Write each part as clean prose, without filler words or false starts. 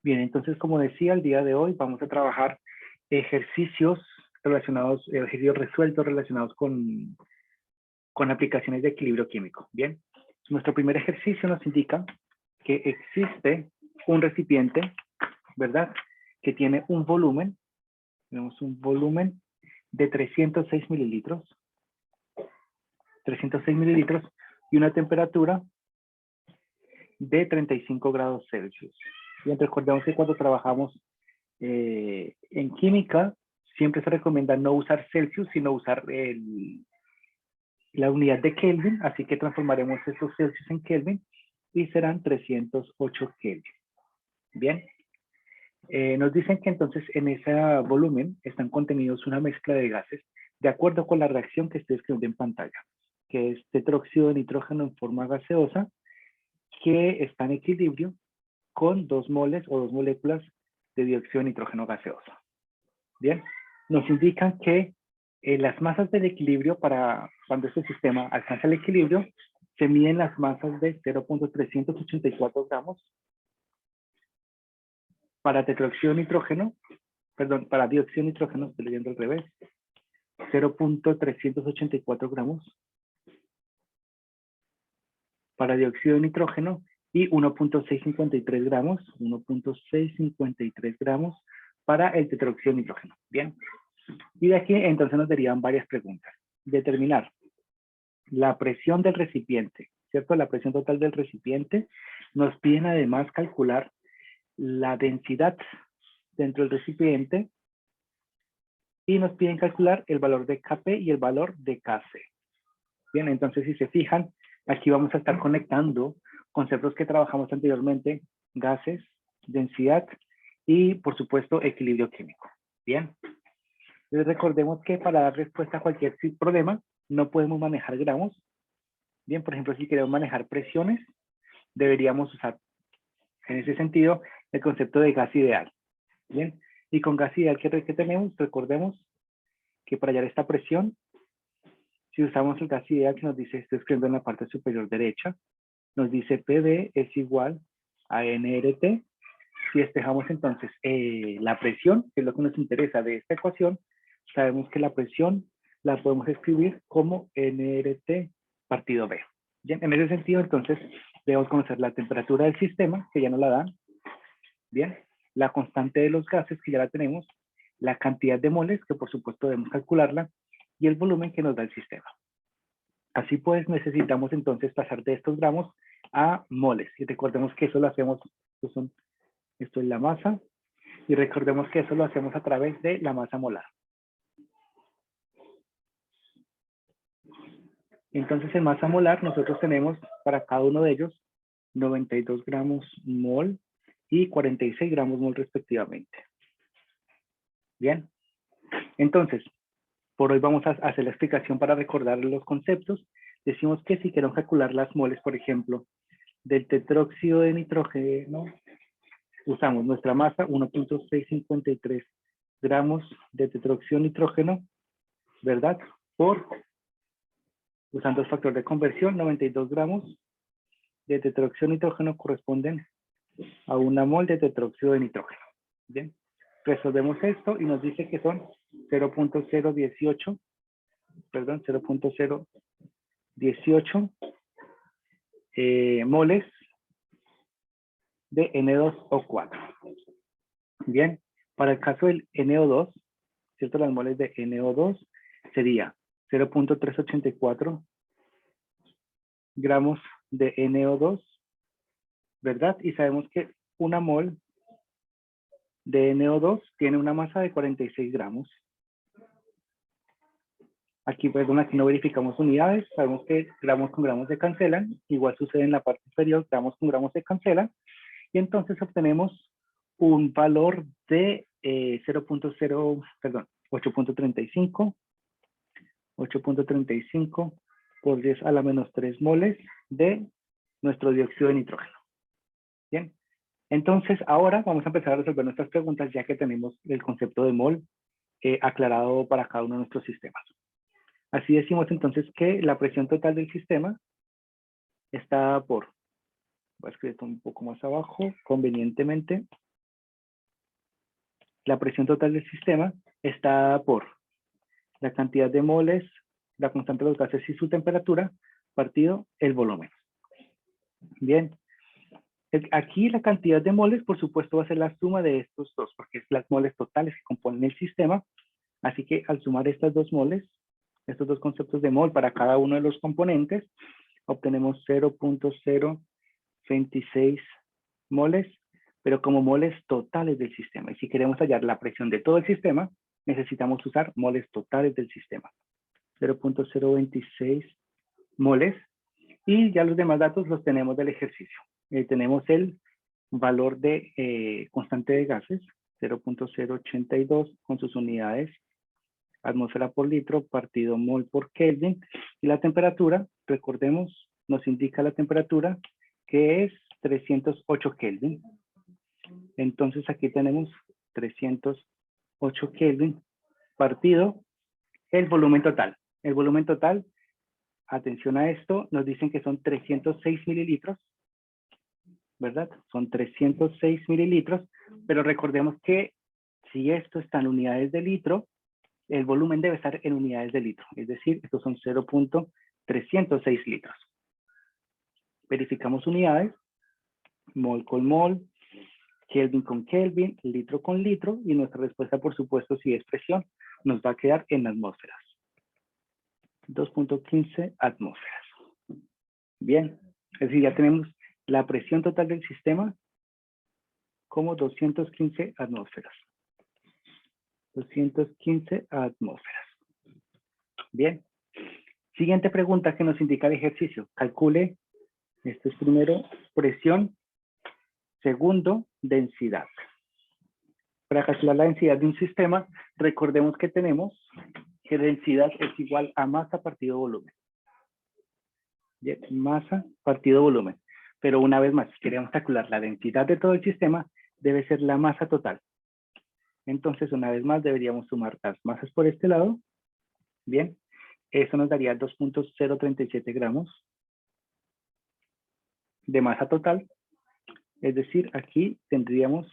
Bien, entonces, como decía, el día de hoy vamos a trabajar ejercicios relacionados, ejercicios resueltos relacionados con aplicaciones de equilibrio químico. Bien, nuestro primer ejercicio nos indica que existe un recipiente, ¿verdad? Que tiene un volumen, tenemos un volumen de 306 mililitros, y una temperatura de 35 grados Celsius. Bien, recordemos que cuando trabajamos en química, siempre se recomienda no usar Celsius, sino usar la unidad de Kelvin, así que transformaremos estos Celsius en Kelvin y serán 308 Kelvin. Bien, nos dicen que entonces en ese volumen están contenidos una mezcla de gases de acuerdo con la reacción que estoy escribiendo en pantalla, que es tetróxido de nitrógeno en forma gaseosa, que está en equilibrio con 2 moles o 2 moléculas de dióxido de nitrógeno gaseoso. Bien, nos indican que las masas del equilibrio, para cuando este sistema alcanza el equilibrio, se miden las masas de 0.384 gramos para tetróxido de nitrógeno, perdón, para dióxido de nitrógeno, estoy leyendo al revés, 0.384 gramos para dióxido de nitrógeno y 1.653 gramos para el tetróxido de nitrógeno. Bien, y de aquí entonces nos derivan varias preguntas. Determinar la presión del recipiente, ¿cierto? La presión total del recipiente. Nos piden además calcular la densidad dentro del recipiente y nos piden calcular el valor de Kp y el valor de Kc. Bien, entonces si se fijan, aquí vamos a estar conectando conceptos que trabajamos anteriormente: gases, densidad y, por supuesto, equilibrio químico. Bien, entonces recordemos que para dar respuesta a cualquier problema no podemos manejar gramos. Bien, por ejemplo, si queremos manejar presiones, deberíamos usar en ese sentido el concepto de gas ideal. Bien, y con gas ideal, ¿qué tenemos? Recordemos que para hallar esta presión, si usamos el gas ideal que nos dice, estoy escribiendo en la parte superior derecha, nos dice PV es igual a nRT. Si despejamos entonces la presión, que es lo que nos interesa de esta ecuación, sabemos que la presión la podemos escribir como nRT partido B. Bien, en ese sentido, entonces, debemos conocer la temperatura del sistema, que ya nos la dan. Bien, la constante de los gases, que ya la tenemos, la cantidad de moles, que por supuesto debemos calcularla, y el volumen que nos da el sistema. Así pues, necesitamos entonces pasar de estos gramos a moles. Y recordemos que eso lo hacemos, esto es la masa, y recordemos que eso lo hacemos a través de la masa molar. Entonces, en masa molar, nosotros tenemos para cada uno de ellos 92 gramos mol y 46 gramos mol respectivamente. Bien, entonces, por hoy vamos a hacer la explicación para recordar los conceptos. Decimos que si queremos calcular las moles, por ejemplo, del tetróxido de nitrógeno, usamos nuestra masa, 1.653 gramos de tetróxido de nitrógeno, ¿verdad? Usando el factor de conversión, 92 gramos de tetróxido de nitrógeno corresponden a una mol de tetróxido de nitrógeno. Bien, resolvemos esto y nos dice que son 0.018 moles de NO2O4. Bien, para el caso del NO2, ¿cierto? Las moles de NO2 sería 0.384 gramos de NO2, ¿verdad? Y sabemos que una mol de NO2 tiene una masa de 46 gramos. Aquí, perdón, aquí no verificamos unidades. Sabemos que gramos con gramos se cancelan. Igual sucede en la parte inferior, gramos con gramos se cancelan. Y entonces obtenemos un valor de 8.35 por 10 a la menos 3 moles de nuestro dióxido de nitrógeno. Bien, entonces ahora vamos a empezar a resolver nuestras preguntas, ya que tenemos el concepto de mol aclarado para cada uno de nuestros sistemas. Así decimos entonces que la presión total del sistema está por, voy a escribir un poco más abajo, convenientemente, La presión total del sistema está dada por la cantidad de moles, la constante de los gases y su temperatura, partido el volumen. Bien. Aquí la cantidad de moles, por supuesto, va a ser la suma de estos dos, porque es las moles totales que componen el sistema. Así que al sumar estas dos moles, estos dos conceptos de mol para cada uno de los componentes, obtenemos 0.026 moles, pero como moles totales del sistema. Y si queremos hallar la presión de todo el sistema, necesitamos usar moles totales del sistema. 0.026 moles. Y ya los demás datos los tenemos del ejercicio. Tenemos el valor de constante de gases, 0.082 con sus unidades, atmósfera por litro, partido mol por Kelvin. Y la temperatura, recordemos, nos indica la temperatura que es 308 Kelvin. Entonces aquí tenemos 308 Kelvin partido el volumen total. El volumen total, atención a esto, nos dicen que son 306 mililitros, ¿verdad? Son 306 mililitros, pero recordemos que si esto está en unidades de litro, el volumen debe estar en unidades de litro, es decir, estos son 0.306 litros. Verificamos unidades, mol con mol, Kelvin con Kelvin, litro con litro, y nuestra respuesta, por supuesto, si es presión, nos va a quedar en atmósferas. 2.15 atmósferas. Bien, es decir, ya tenemos la presión total del sistema como 215 atmósferas. 215 atmósferas. Bien. Siguiente pregunta que nos indica el ejercicio. Calcule, esto es primero, presión. Segundo, densidad. Para calcular la densidad de un sistema, recordemos que tenemos que densidad es igual a masa partido volumen. Bien, masa partido volumen. Pero una vez más, si queremos calcular la densidad de todo el sistema, debe ser la masa total. Entonces, una vez más, deberíamos sumar las masas por este lado. Bien, eso nos daría 2.037 gramos de masa total. Es decir, aquí tendríamos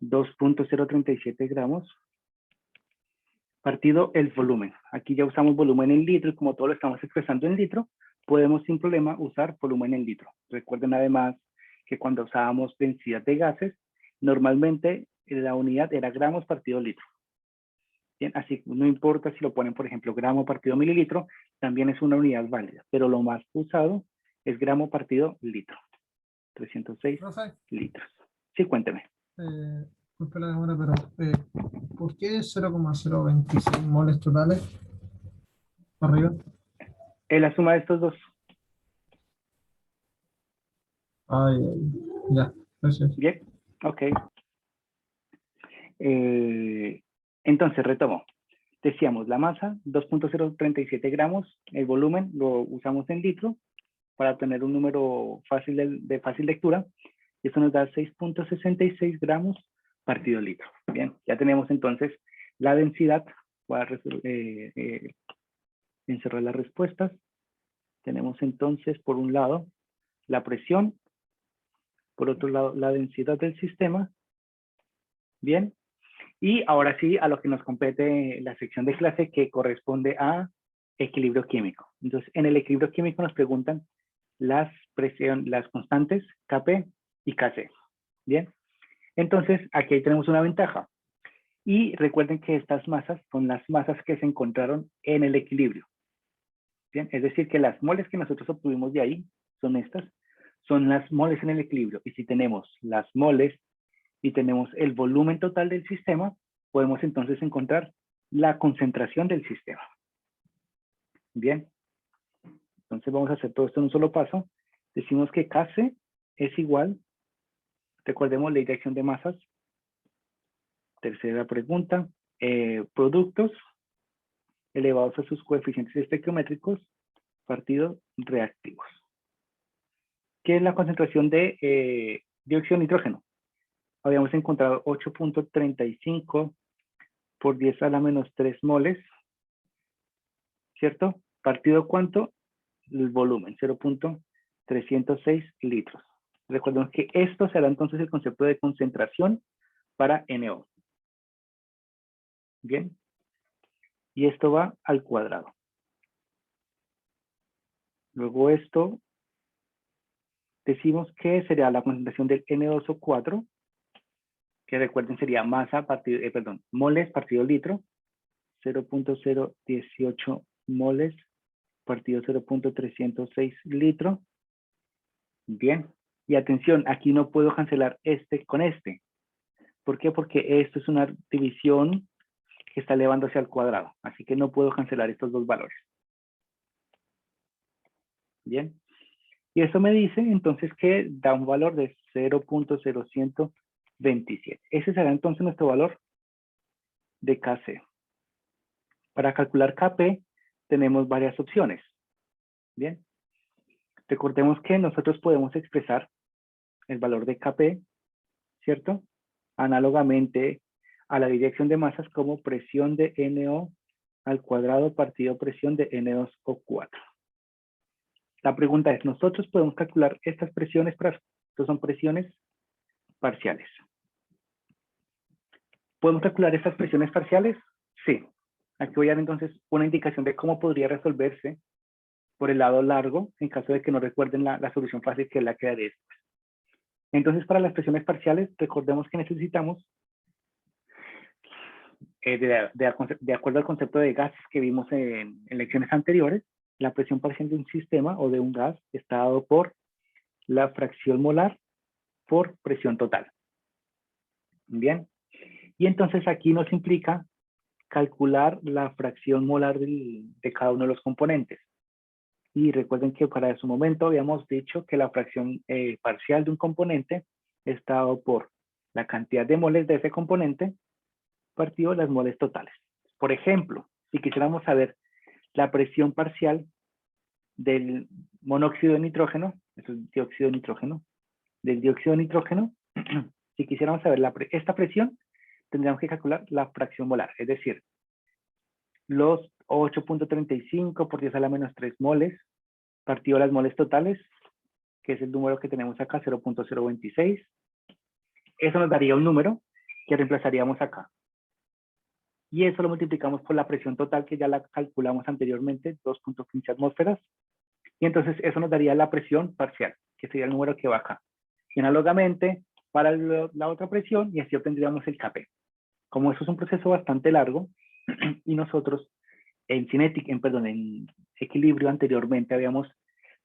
2.037 gramos partido el volumen. Aquí ya usamos volumen en litro y como todo lo estamos expresando en litro, podemos sin problema usar volumen en litro. Recuerden además que cuando usábamos densidad de gases, normalmente la unidad era gramos partido litro. Bien, así no importa si lo ponen, por ejemplo, gramo partido mililitro, también es una unidad válida, pero lo más usado es gramo partido litro. 306 Profe, litros. Sí, cuénteme. disculpe la demora, pero ¿por qué 0,026 moles totales arriba? Es la suma de estos dos. Ay, ya, gracias. Bien, ok. Entonces, retomo. Decíamos, la masa, 2.037 gramos, el volumen lo usamos en litro para obtener un número fácil de fácil lectura. Y eso nos da 6.66 gramos partido litro. Bien, ya tenemos entonces la densidad. Voy a encerrar las respuestas. Tenemos entonces, por un lado, la presión, por otro lado, la densidad del sistema. Bien, y ahora sí, a lo que nos compete la sección de clase que corresponde a equilibrio químico. Entonces, en el equilibrio químico nos preguntan las constantes Kp y Kc. Bien, entonces aquí tenemos una ventaja. Y recuerden que estas masas son las masas que se encontraron en el equilibrio. Bien, es decir, que las moles que nosotros obtuvimos de ahí son estas, son las moles en el equilibrio. Y si tenemos las moles y tenemos el volumen total del sistema, podemos entonces encontrar la concentración del sistema. Bien, entonces vamos a hacer todo esto en un solo paso. Decimos que Kc es igual, recordemos ley de acción de masas. Tercera pregunta, productos elevados a sus coeficientes estequiométricos partido reactivos. ¿Qué es la concentración de dióxido de nitrógeno? Habíamos encontrado 8.35 por 10 a la menos 3 moles, ¿cierto? ¿Partido cuánto? El volumen, 0.306 litros. Recordemos que esto será entonces el concepto de concentración para NO. Bien. Y esto va al cuadrado. Luego esto, decimos que sería la concentración del N2O4, que recuerden sería masa partido, moles partido litro, 0.018 moles partido 0.306 litro. Bien. Y atención, aquí no puedo cancelar este con este. ¿Por qué? Porque esto es una división que está elevándose al cuadrado. Así que no puedo cancelar estos dos valores. Bien. Y eso me dice entonces que da un valor de 0.0127. Ese será entonces nuestro valor de Kc. Para calcular Kp tenemos varias opciones. Bien. Recordemos que nosotros podemos expresar el valor de Kp, ¿cierto? Análogamente a la dirección de masas como presión de NO al cuadrado partido presión de N2O4. La pregunta es, ¿nosotros podemos calcular estas presiones? Estas son presiones parciales. ¿Podemos calcular estas presiones parciales? Sí. Aquí voy a dar entonces una indicación de cómo podría resolverse por el lado largo, en caso de que no recuerden la solución fácil, que es la que daré después. Entonces, para las presiones parciales, recordemos que necesitamos, de acuerdo al concepto de gases que vimos en lecciones anteriores, la presión parcial de un sistema o de un gas está dado por la fracción molar por presión total. Bien. Y entonces aquí nos implica calcular la fracción molar de cada uno de los componentes. Y recuerden que para su momento habíamos dicho que la fracción parcial de un componente está dado por la cantidad de moles de ese componente partido las moles totales. Por ejemplo, si quisiéramos saber la presión parcial del monóxido de nitrógeno, eso es dióxido de nitrógeno, del dióxido de nitrógeno, si quisiéramos saber esta presión, tendríamos que calcular la fracción molar, es decir, los 8.35 por 10 a la menos 3 moles, partido las moles totales, que es el número que tenemos acá, 0.026. Eso nos daría un número que reemplazaríamos acá. Y eso lo multiplicamos por la presión total, que ya la calculamos anteriormente, 2.15 atmósferas. Y entonces eso nos daría la presión parcial, que sería el número que va acá. Y análogamente, para la otra presión, y así obtendríamos el Kp. Como eso es un proceso bastante largo, y nosotros en equilibrio anteriormente habíamos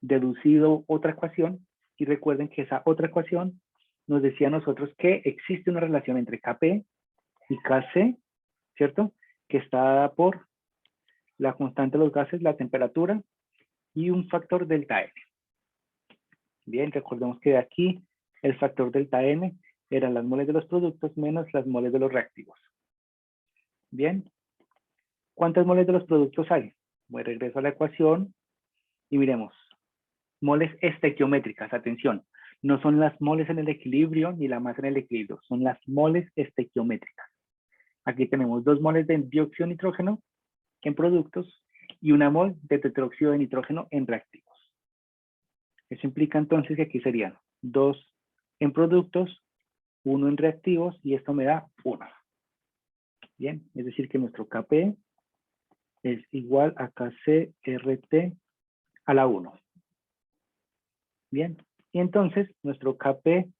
deducido otra ecuación, y recuerden que esa otra ecuación nos decía a nosotros que existe una relación entre Kp y Kc, ¿cierto? Que está dada por la constante de los gases, la temperatura, y un factor delta N. Bien, recordemos que de aquí el factor delta N eran las moles de los productos menos las moles de los reactivos. Bien. ¿Cuántas moles de los productos hay? Voy regreso a la ecuación y miremos. Moles estequiométricas, atención. No son las moles en el equilibrio ni la masa en el equilibrio, son las moles estequiométricas. Aquí tenemos 2 moles de dióxido de nitrógeno en productos y 1 mol de tetróxido de nitrógeno en reactivos. Eso implica entonces que aquí serían 2 en productos, 1 en reactivos, y esto me da 1. Bien, es decir que nuestro Kp es igual a KCRT a la 1. Bien, y entonces nuestro Kp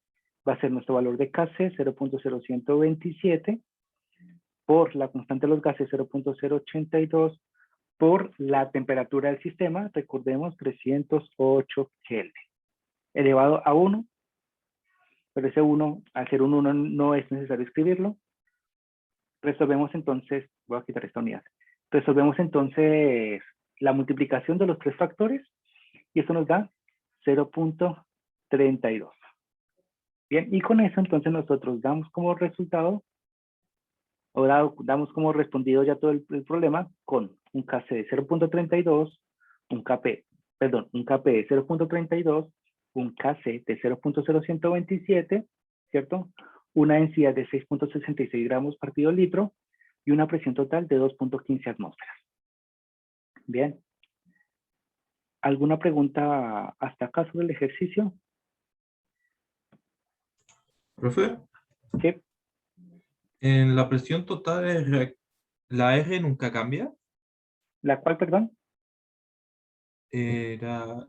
va a ser nuestro valor de Kc, 0.0127, por la constante de los gases, 0.082, por la temperatura del sistema, recordemos, 308 Kelvin, elevado a 1, pero ese 1, al ser un 1 no es necesario escribirlo. Resolvemos entonces, voy a quitar esta unidad, resolvemos entonces la multiplicación de los 3 factores, y eso nos da 0.32. Bien, y con eso entonces nosotros damos como resultado, o damos como respondido ya todo el problema con un Kc de 0.32, un Kp de 0.32, un Kc de 0.0127, ¿cierto? Una densidad de 6.66 gramos partido litro y una presión total de 2.15 atmósferas. Bien. ¿Alguna pregunta hasta acá sobre el ejercicio? Profe, Sí. en la presión total es ¿La R nunca cambia? ¿La cual, perdón? Era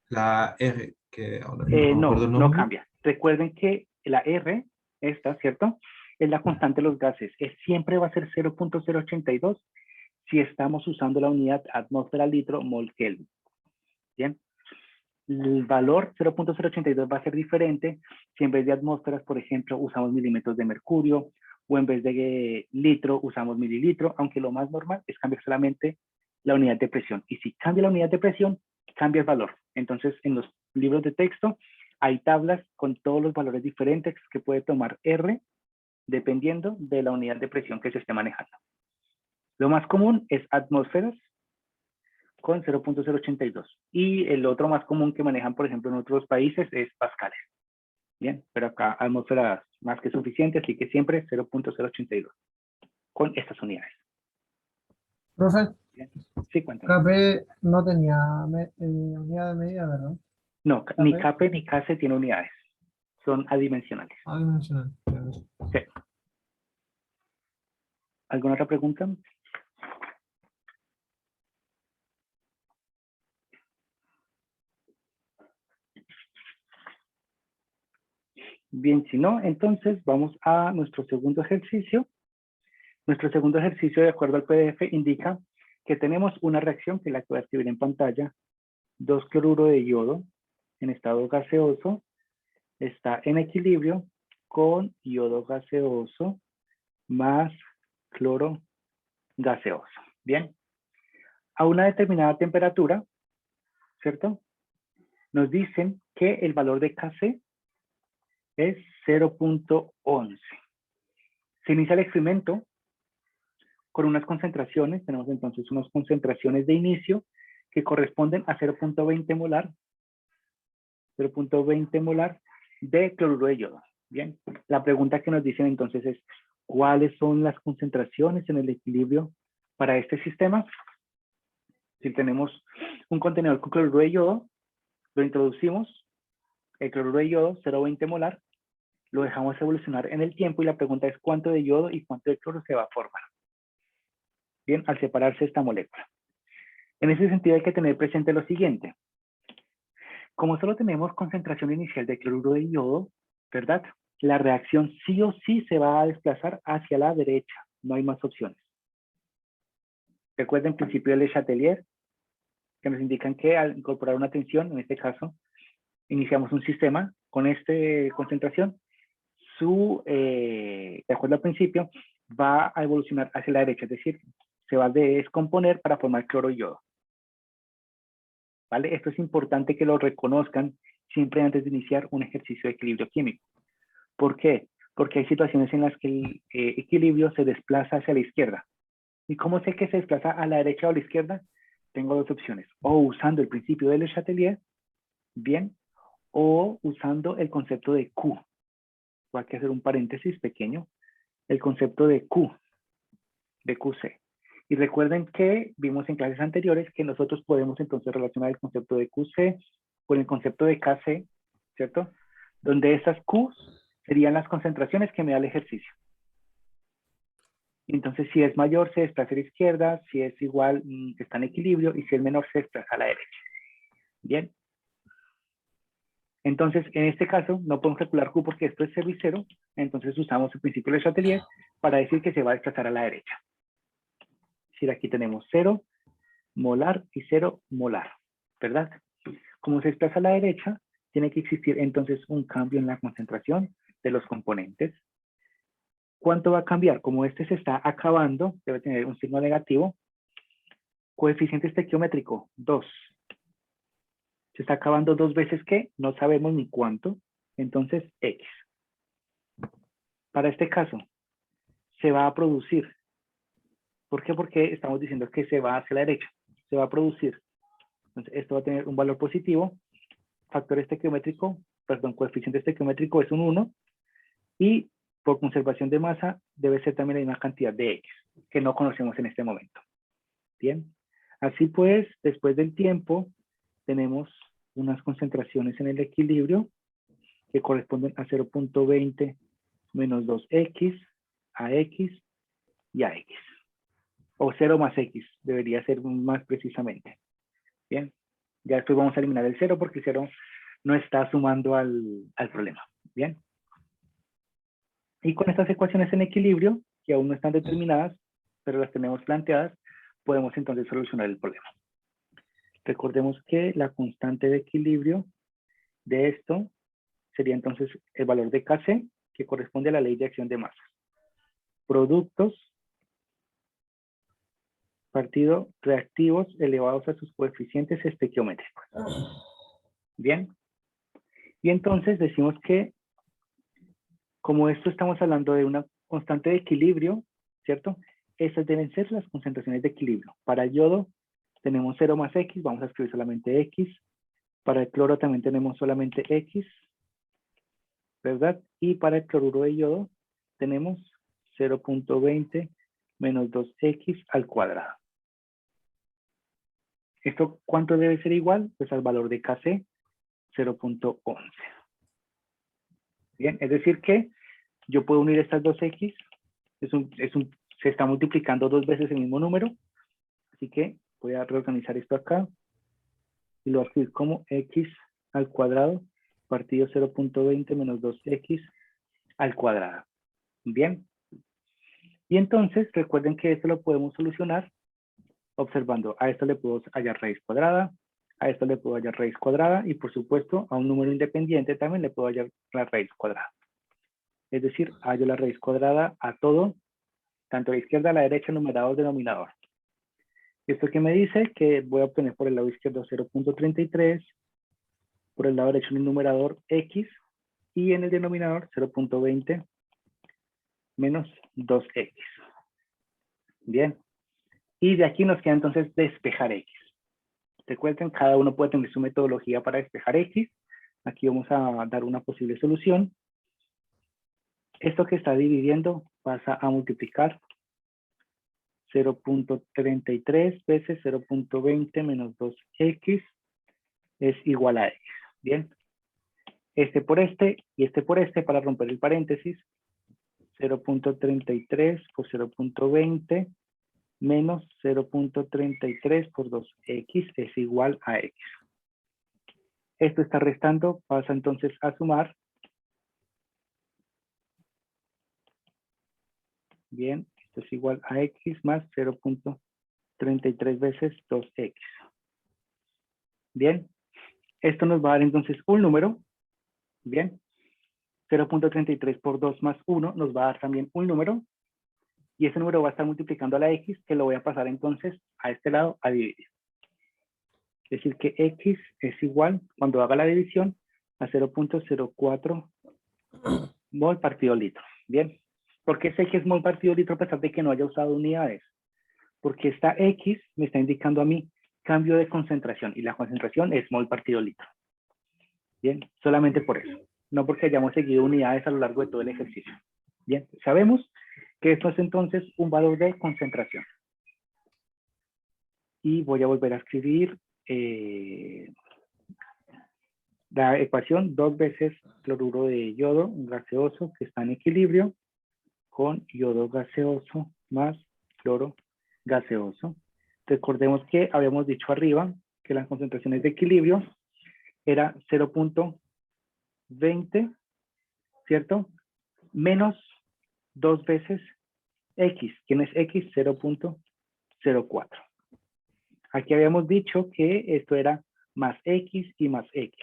la R, que ahora no me acuerdo No, el no nombre. cambia. Recuerden que la R, esta, ¿cierto? Es la constante de los gases. Siempre va a ser 0.082 si estamos usando la unidad atmósfera, litro, mol, Kelvin. Bien. El valor 0.082 va a ser diferente si en vez de atmósferas, por ejemplo, usamos milímetros de mercurio, o en vez de litro usamos mililitro, aunque lo más normal es cambiar solamente la unidad de presión. Y si cambia la unidad de presión, cambia el valor. Entonces, en los libros de texto hay tablas con todos los valores diferentes que puede tomar R dependiendo de la unidad de presión que se esté manejando. Lo más común es atmósferas con 0.082. Y el otro más común que manejan, por ejemplo, en otros países es pascales. Bien, pero acá atmósferas más que suficiente, así que siempre 0.082 con estas unidades. Profe, Bien. Sí, cuéntame. KP no tenía unidad de medida, ¿verdad? No, ni KP, CAPE ni CASE tiene unidades. Son adimensionales. adimensional. Sí. ¿Alguna otra pregunta? Bien, si no, entonces vamos a nuestro segundo ejercicio. Nuestro segundo ejercicio, de acuerdo al PDF, indica que tenemos una reacción, que es la que voy a escribir en pantalla, 2-cloruro de yodo en estado gaseoso, está en equilibrio con yodo gaseoso más cloro gaseoso. Bien, a una determinada temperatura, ¿cierto? Nos dicen que el valor de Kc es 0.11. Se inicia el experimento con unas concentraciones, tenemos entonces unas concentraciones de inicio que corresponden a 0.20 molar, 0.20 molar de cloruro de yodo. Bien, la pregunta que nos dicen entonces es, ¿cuáles son las concentraciones en el equilibrio para este sistema? Si tenemos un contenedor con cloruro de yodo, lo introducimos, el cloruro de yodo, 0.20 molar, lo dejamos evolucionar en el tiempo y la pregunta es cuánto de yodo y cuánto de cloro se va a formar. Bien, al separarse esta molécula. En ese sentido hay que tener presente lo siguiente. Como solo tenemos concentración inicial de cloruro de yodo, ¿verdad? La reacción sí o sí se va a desplazar hacia la derecha. No hay más opciones. Recuerden el principio de Le Chatelier, que nos indican que al incorporar una tensión, en este caso, iniciamos un sistema con esta concentración, de acuerdo al principio, va a evolucionar hacia la derecha, es decir, se va a descomponer para formar cloro y yodo. ¿Vale? Esto es importante que lo reconozcan siempre antes de iniciar un ejercicio de equilibrio químico. ¿Por qué? Porque hay situaciones en las que el equilibrio se desplaza hacia la izquierda. ¿Y cómo sé que se desplaza a la derecha o a la izquierda? Tengo dos opciones. O usando el principio de Le Chatelier, bien, o usando el concepto de Q. Voy a hacer un paréntesis pequeño. El concepto de Q, de QC. Y recuerden que vimos en clases anteriores que nosotros podemos entonces relacionar el concepto de QC con el concepto de KC, ¿cierto? Donde estas Q serían las concentraciones que me da el ejercicio. Entonces, si es mayor, se desplaza a la izquierda, si es igual, está en equilibrio, y si es menor, se desplaza a la derecha. Bien. Entonces, en este caso, no podemos calcular Q porque esto es 0 y 0, entonces usamos el principio de Chatelier para decir que se va a desplazar a la derecha. Es decir, aquí tenemos 0 molar y 0 molar, ¿verdad? Como se desplaza a la derecha, tiene que existir entonces un cambio en la concentración de los componentes. ¿Cuánto va a cambiar? Como este se está acabando, debe tener un signo negativo. Coeficiente estequiométrico, 2. Se está acabando 2 veces ¿qué? No sabemos ni cuánto. Entonces, X. Para este caso, se va a producir. ¿Por qué? Porque estamos diciendo que se va hacia la derecha. Se va a producir. Entonces, esto va a tener un valor positivo. Factor estequiométrico, perdón, coeficiente estequiométrico es un 1. Y por conservación de masa, debe ser también la misma cantidad de X, que no conocemos en este momento. Bien. Así pues, después del tiempo, tenemos unas concentraciones en el equilibrio que corresponden a 0.20 menos 2X a X y a X. O 0 más X, debería ser más precisamente. Bien, ya después vamos a eliminar el 0 porque el 0 no está sumando al problema. Bien. Y con estas ecuaciones en equilibrio, que aún no están determinadas, pero las tenemos planteadas, podemos entonces solucionar el problema. Recordemos que la constante de equilibrio de esto sería entonces el valor de Kc, que corresponde a la ley de acción de masas. Productos partido reactivos elevados a sus coeficientes estequiométricos. Bien. Y entonces decimos que, como esto estamos hablando de una constante de equilibrio, ¿cierto? Esas deben ser las concentraciones de equilibrio. Para el yodo tenemos 0 más X, vamos a escribir solamente X. Para el cloro también tenemos solamente X, ¿verdad? Y para el cloruro de yodo tenemos 0.20 menos 2X al cuadrado. ¿Esto cuánto debe ser igual? Pues al valor de Kc, 0.11. Bien, es decir que yo puedo unir estas dos X, se está multiplicando dos veces el mismo número, así que voy a reorganizar esto acá y lo voy a escribir como X al cuadrado partido 0.20 menos 2X al cuadrado. Bien. Y entonces recuerden que esto lo podemos solucionar observando, a esto le puedo hallar raíz cuadrada, a esto le puedo hallar raíz cuadrada y por supuesto a un número independiente también le puedo hallar la raíz cuadrada. Es decir, hallo la raíz cuadrada a todo, tanto a la izquierda a la derecha, numerador, denominador. ¿Esto qué me dice? Que voy a obtener por el lado izquierdo 0.33, por el lado derecho en el numerador X y en el denominador 0.20 menos 2X. Bien. Y de aquí nos queda entonces despejar X. Recuerden, cada uno puede tener su metodología para despejar X. Aquí vamos a dar una posible solución. Esto que está dividiendo pasa a multiplicar 0.33 veces 0.20 menos 2X es igual a X. Bien. Este por este y este por este para romper el paréntesis. 0.33 por 0.20 menos 0.33 por 2X es igual a X. Esto está restando, pasa entonces a sumar. Bien, esto es igual a X más 0.33 veces 2X. Bien, esto nos va a dar entonces un número. Bien, 0.33 por 2 más 1 nos va a dar también un número. Y ese número va a estar multiplicando a la X, que lo voy a pasar entonces a este lado a dividir. Es decir que X es igual, cuando haga la división, a 0.04 mol partido litro. Bien, ¿por qué sé que es mol partido litro a pesar de que no haya usado unidades? Porque esta X me está indicando a mí cambio de concentración, y la concentración es mol partido litro. Bien, solamente por eso. No porque hayamos seguido unidades a lo largo de todo el ejercicio. Bien, sabemos que esto es entonces un valor de concentración. Y voy a volver a escribir la ecuación 2 veces cloruro de yodo gaseoso que está en equilibrio con yodo gaseoso más cloro gaseoso. Recordemos que habíamos dicho arriba que las concentraciones de equilibrio era 0.20, ¿cierto? Menos 2 veces X. ¿Quién es X? 0.04. Aquí habíamos dicho que esto era más X y más X.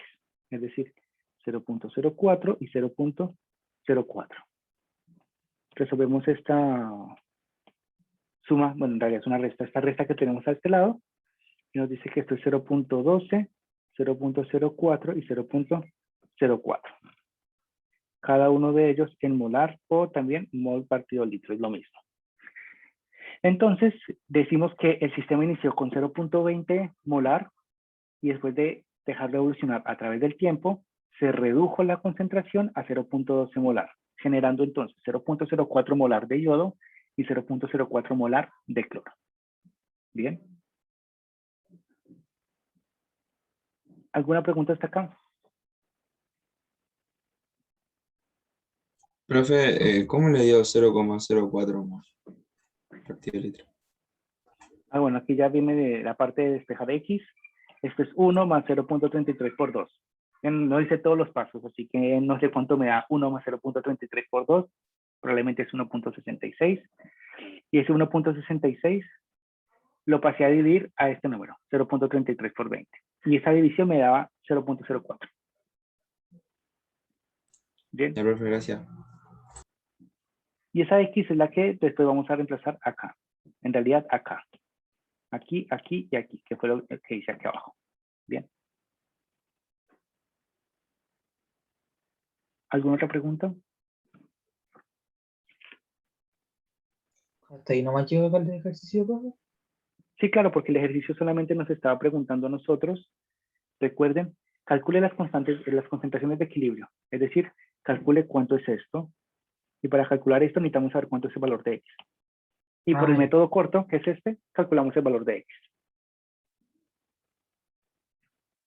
Es decir, 0.04 y 0.04. Resolvemos esta suma, bueno, en realidad es una resta, esta resta que tenemos a este lado, y nos dice que esto es 0.12, 0.04 y 0.04. Cada uno de ellos en molar o también mol partido litro, es lo mismo. Entonces, decimos que el sistema inició con 0.20 molar y después de dejar de evolucionar a través del tiempo, se redujo la concentración a 0.12 molar, generando entonces 0.04 molar de yodo y 0.04 molar de cloro. Bien. ¿Alguna pregunta hasta acá? Profe, ¿cómo le dio 0,04 más? fractivo de litro. Ah, bueno, aquí ya viene de la parte de despejar X. Esto es 1 más 0.33 por 2. No hice todos los pasos, así que no sé cuánto me da 1 más 0.33 por 2. Probablemente es 1.66. Y ese 1.66 lo pasé a dividir a este número, 0.33 por 20. Y esa división me daba 0.04. Bien. Ya, profe, gracias. Y esa X es la que después vamos a reemplazar acá. En realidad acá. Aquí, aquí y aquí, que fue lo que hice aquí abajo. Bien. ¿Alguna otra pregunta? ¿Hasta ahí nomás llega el ejercicio, profe? Sí, claro, porque el ejercicio solamente nos estaba preguntando a nosotros. Recuerden, calcule las constantes, las concentraciones de equilibrio. Es decir, calcule cuánto es esto. Y para calcular esto necesitamos saber cuánto es el valor de X. Y por el ya. método corto, que es este, calculamos el valor de X.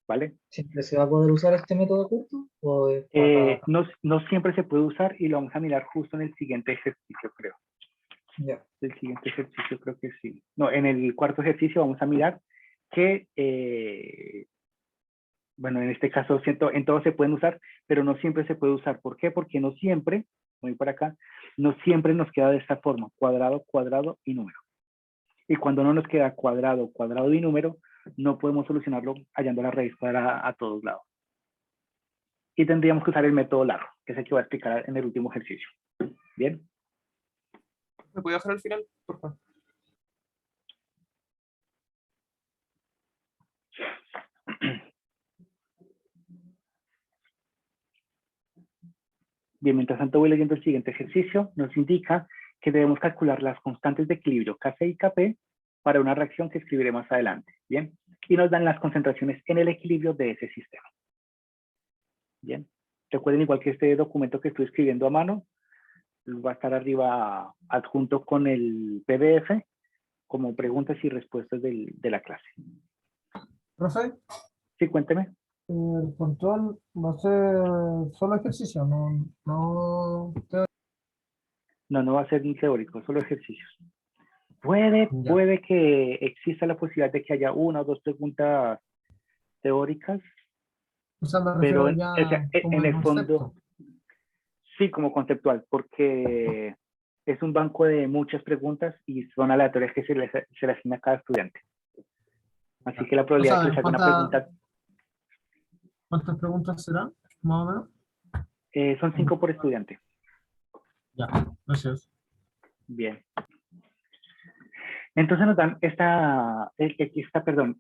¿Vale? ¿Siempre se va a poder usar este método corto? ¿O es para... No siempre se puede usar y lo vamos a mirar justo en el siguiente ejercicio, creo. Ya. El siguiente ejercicio creo que sí. No, en el cuarto ejercicio vamos a mirar que, bueno, en este caso en todo se pueden usar, pero no siempre se puede usar. ¿Por qué? Porque no siempre, voy para acá, no siempre nos queda de esta forma, cuadrado, cuadrado y número. Y cuando no nos queda cuadrado, cuadrado y número, no podemos solucionarlo hallando la raíz cuadrada a todos lados. Y tendríamos que usar el método largo, que es el que voy a explicar en el último ejercicio. ¿Bien? ¿Me puede dejar al final, por favor? Bien, mientras tanto voy leyendo el siguiente ejercicio. Nos indica que debemos calcular las constantes de equilibrio Kc y Kp para una reacción que escribiré más adelante. Bien, y nos dan las concentraciones en el equilibrio de ese sistema. Bien, recuerden igual que este documento que estoy escribiendo a mano, va a estar arriba adjunto con el PDF como preguntas y respuestas de la clase. Profe, Sí, cuénteme. el control va a ser solo ejercicio, no No, no va a ser ni teórico, solo ejercicios. Puede que exista la posibilidad de que haya una o dos preguntas teóricas, O sea, me pero refiero ya como en de el fondo, concepto. sí, como conceptual, porque es un banco de muchas preguntas y son aleatorias que se le asigna a cada estudiante. Así que la O probabilidad de que sea, les haga una pregunta ¿cuántas preguntas serán? Más o menos. son 5 por estudiante. Ya, gracias. Bien. Entonces nos dan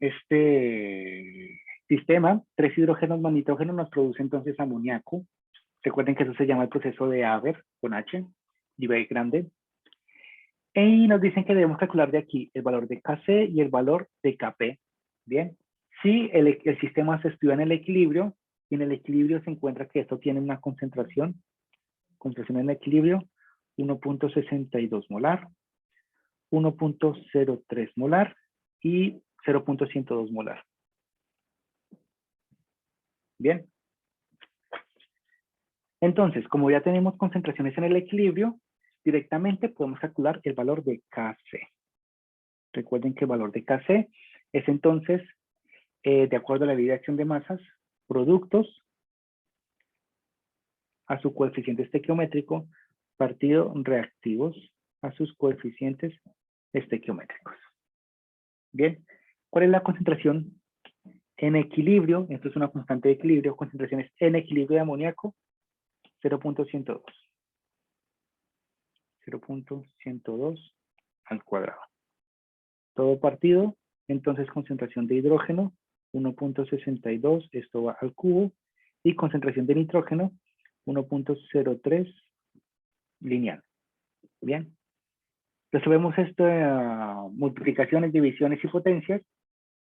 este sistema, 3 hidrógenos más nitrógeno nos produce entonces amoníaco. Recuerden que eso se llama el proceso de Haber con H, y B grande. Y nos dicen que debemos calcular de aquí el valor de Kc y el valor de Kp. Bien. Si el sistema se estudia en el equilibrio, y en el equilibrio se encuentra que esto tiene una concentración en equilibrio, 1.62 molar, 1.03 molar y 0.102 molar. Bien. Entonces, como ya tenemos concentraciones en el equilibrio, directamente podemos calcular el valor de Kc. Recuerden que el valor de Kc es entonces, de acuerdo a la ley de acción de masas, productos a su coeficiente estequiométrico partido reactivos a sus coeficientes estequiométricos. Bien, ¿cuál es la concentración en equilibrio? Esto es una constante de equilibrio, concentraciones en equilibrio de amoníaco, 0.102. 0.102 al cuadrado. Todo partido, entonces concentración de hidrógeno, 1.62, esto va al cubo, y concentración de nitrógeno, 1.03 lineal. Bien. Resolvemos esto multiplicaciones, divisiones y potencias,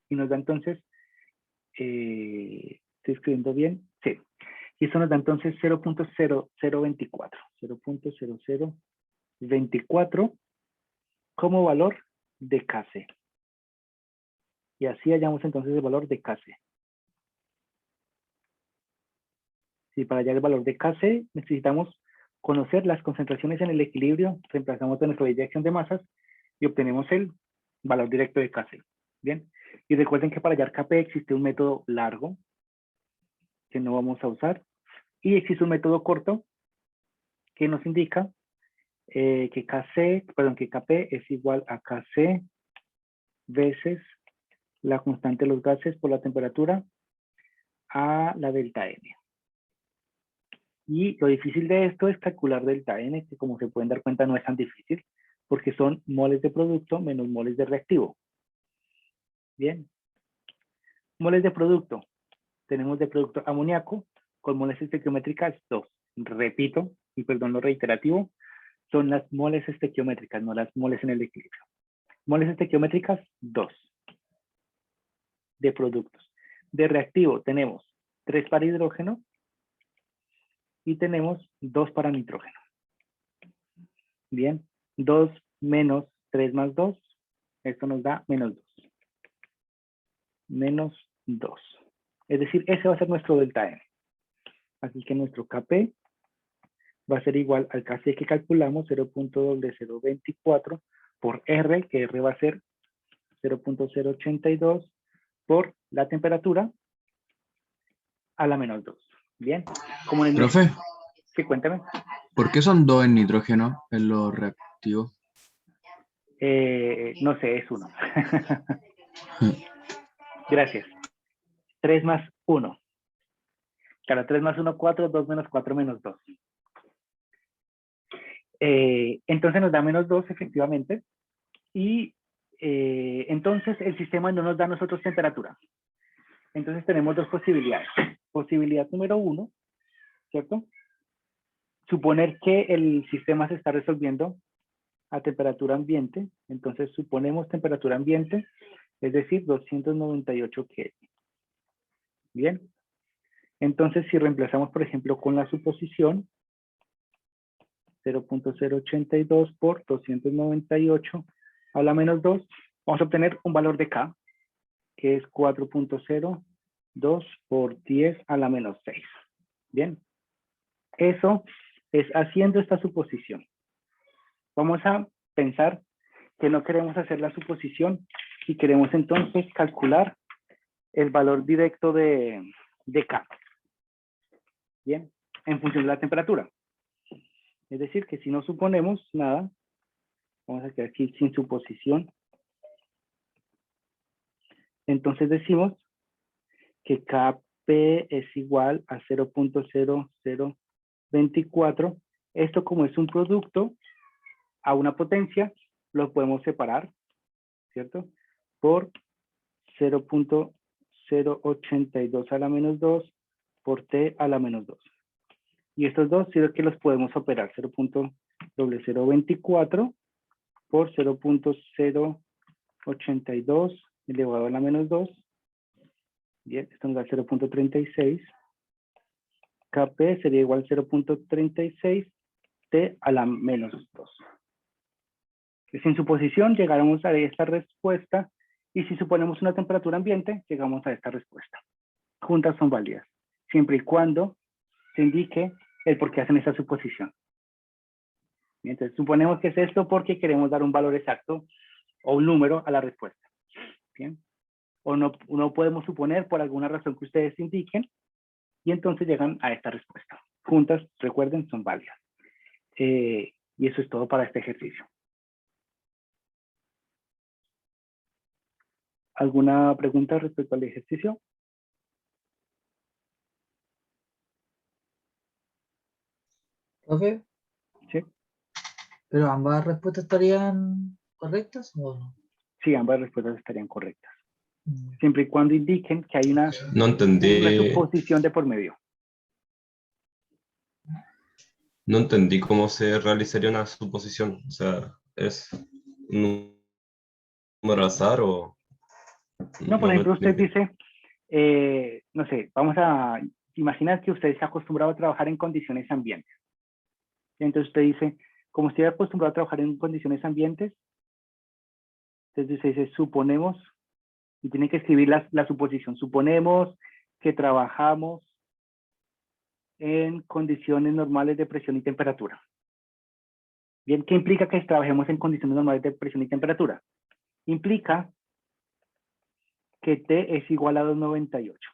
y nos da entonces, ¿estoy escribiendo bien? Sí. Y esto nos da entonces 0.0024. 0.0024 como valor de Kc. Y así hallamos entonces el valor de Kc. Si para hallar el valor de Kc necesitamos conocer las concentraciones en el equilibrio, reemplazamos de nuestra ley de acción de masas y obtenemos el valor directo de Kc. Bien, y recuerden que para hallar Kp existe un método largo que no vamos a usar y existe un método corto que nos indica que Kp es igual a Kc veces la constante de los gases por la temperatura a la delta N. Y lo difícil de esto es calcular delta N, que como se pueden dar cuenta no es tan difícil, porque son moles de producto menos moles de reactivo. Bien. Moles de producto. Tenemos de producto amoníaco con moles estequiométricas 2. Repito, y perdón lo reiterativo, son las moles estequiométricas, no las moles en el equilibrio. Moles estequiométricas 2 de productos. De reactivo tenemos 3 para hidrógeno y tenemos 2 para nitrógeno. Bien, 2 menos 3 más 2, esto nos da menos 2. Menos 2. Es decir, ese va a ser nuestro delta N. Así que nuestro Kp va a ser igual al Kc que calculamos, 0.0024 por R, que R va a ser 0.082 por la temperatura a la menos 2. Bien. Como en el Profe, sí, cuéntame. ¿por qué son 2 en nitrógeno en los reactivos? No sé, es 1. Gracias. 3 más 1. Claro, 3 más 1, 4, 2 menos 4 menos 2. Entonces nos da menos 2 efectivamente. Y entonces el sistema no nos da a nosotros temperatura. Entonces tenemos dos posibilidades. Posibilidad número 1, ¿cierto? Suponer que el sistema se está resolviendo a temperatura ambiente. Entonces suponemos temperatura ambiente, es decir, 298 Kelvin. Bien. Entonces si reemplazamos, por ejemplo, con la suposición, 0.082 por 298 a la menos 2, vamos a obtener un valor de K, que es 4.02 por 10 a la menos 6. Bien. Eso es haciendo esta suposición. Vamos a pensar que no queremos hacer la suposición y queremos entonces calcular el valor directo de K. Bien, en función de la temperatura. Es decir, que si no suponemos nada, vamos a quedar aquí sin suposición. Entonces decimos que Kp es igual a 0.0024. Esto como es un producto a una potencia, lo podemos separar, ¿cierto? Por 0.082 a la menos 2 por T a la menos 2. Y estos dos sí que los podemos operar, 0.0024 por 0.082 elevado a la menos 2. Bien, esto nos da 0.36. Kp sería igual a 0.36 T a la menos 2. Sin suposición llegáramos a esta respuesta y si suponemos una temperatura ambiente, llegamos a esta respuesta. Juntas son válidas, siempre y cuando se indique el por qué hacen esta suposición. Entonces, suponemos que es esto porque queremos dar un valor exacto o un número a la respuesta. ¿Bien? O no podemos suponer por alguna razón que ustedes indiquen y entonces llegan a esta respuesta. Juntas, recuerden, son válidas. Y eso es todo para este ejercicio. ¿Alguna pregunta respecto al ejercicio? ¿Profe? Sí. ¿Pero ambas respuestas estarían correctas o no? Sí, ambas respuestas estarían correctas. Siempre y cuando indiquen que hay una suposición de por medio. No entendí cómo se realizaría una suposición. O sea, ¿es un número al azar o...? No, por ejemplo, usted dice, no sé, vamos a imaginar que usted está acostumbrado a trabajar en condiciones ambientes. Entonces usted dice, como estoy acostumbrado a trabajar en condiciones ambientes, entonces usted dice, suponemos, y tiene que escribir la suposición, suponemos que trabajamos en condiciones normales de presión y temperatura. Bien, ¿qué implica que trabajemos en condiciones normales de presión y temperatura? Implica que T es igual a 298.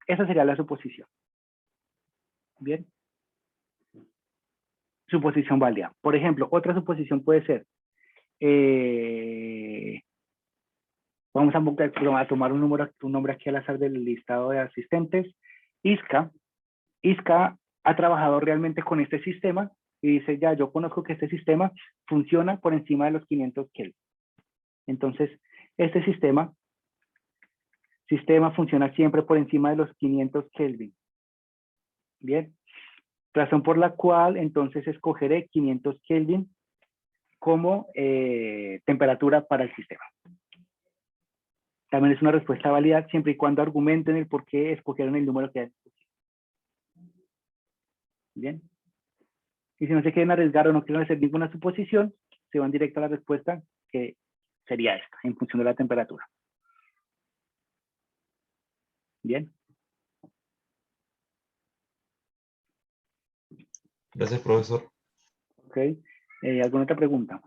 Esa sería la suposición. Bien. Suposición válida. Por ejemplo, otra suposición puede ser, vamos a tomar un nombre aquí al azar del listado de asistentes, Isca. Isca ha trabajado realmente con este sistema y dice, ya, yo conozco que este sistema funciona por encima de los 500 Kelvin. Entonces, este sistema funciona siempre por encima de los 500 Kelvin. Bien. Razón por la cual, entonces, escogeré 500 Kelvin como temperatura para el sistema. También es una respuesta válida siempre y cuando argumenten el por qué escogieron el número que han escogido. Bien. Y si no se quieren arriesgar o no quieren hacer ninguna suposición, se van directo a la respuesta que sería esta, en función de la temperatura. Bien. Gracias, profesor. Ok. ¿Alguna otra pregunta?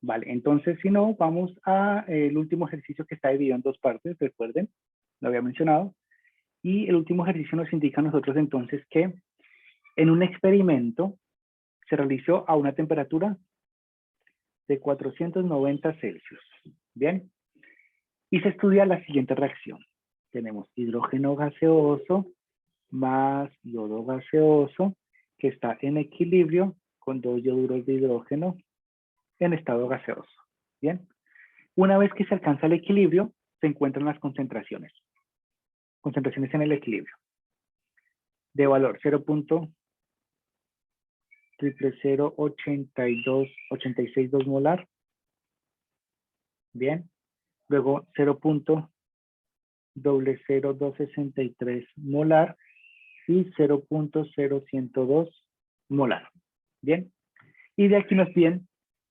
Vale, entonces si no, vamos a el último ejercicio que está dividido en dos partes, recuerden, lo había mencionado. Y el último ejercicio nos indica a nosotros entonces que en un experimento se realizó a una temperatura de 490 Celsius. Bien. Y se estudia la siguiente reacción. Tenemos hidrógeno gaseoso más yodo gaseoso que está en equilibrio con 2 ioduros de hidrógeno en estado gaseoso. Bien. Una vez que se alcanza el equilibrio, se encuentran las concentraciones. Concentraciones en el equilibrio. De valor 0.00086.2 molar. Bien. Luego 0.00263 molar y 0.0102 molar. Bien. Y de aquí nos piden